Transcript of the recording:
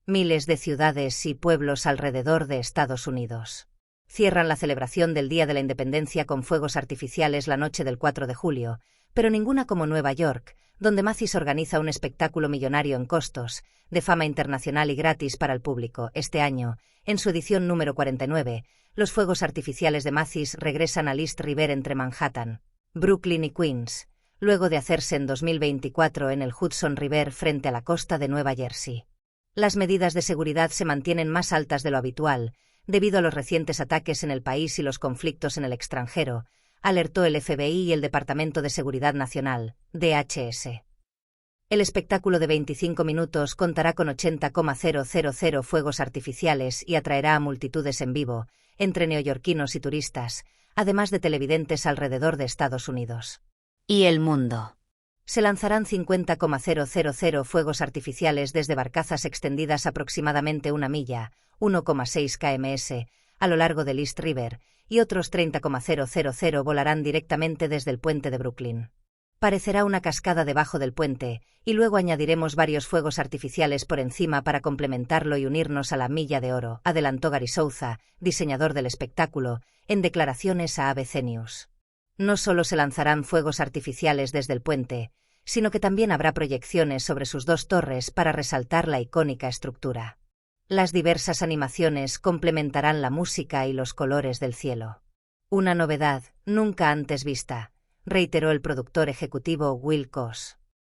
Miles de ciudades y pueblos alrededor de Estados Unidos cierran la celebración del Día de la Independencia con fuegos artificiales la noche del 4 de julio, pero ninguna como Nueva York, donde Macy's organiza un espectáculo millonario en costos, de fama internacional y gratis para el público. Este año, en su edición número 49, los fuegos artificiales de Macy's regresan al East River entre Manhattan, Brooklyn y Queens, luego de hacerse en 2024 en el Hudson River frente a la costa de Nueva Jersey. Las medidas de seguridad se mantienen más altas de lo habitual, debido a los recientes ataques en el país y los conflictos en el extranjero, alertó el FBI y el Departamento de Seguridad Nacional, DHS. El espectáculo de 25 minutos contará con 80,000 fuegos artificiales y atraerá a multitudes en vivo, entre neoyorquinos y turistas, además de televidentes alrededor de Estados Unidos y el mundo. Se lanzarán 50,000 fuegos artificiales desde barcazas extendidas aproximadamente 1 milla, 1,6 km, a lo largo del East River, y otros 30,000 volarán directamente desde el puente de Brooklyn. Parecerá una cascada debajo del puente, y luego añadiremos varios fuegos artificiales por encima para complementarlo y unirnos a la milla de oro, adelantó Gary Souza, diseñador del espectáculo, en declaraciones a ABC News. No solo se lanzarán fuegos artificiales desde el puente, sino que también habrá proyecciones sobre sus 2 torres para resaltar la icónica estructura. Las diversas animaciones complementarán la música y los colores del cielo. Una novedad nunca antes vista, reiteró el productor ejecutivo Will Koss.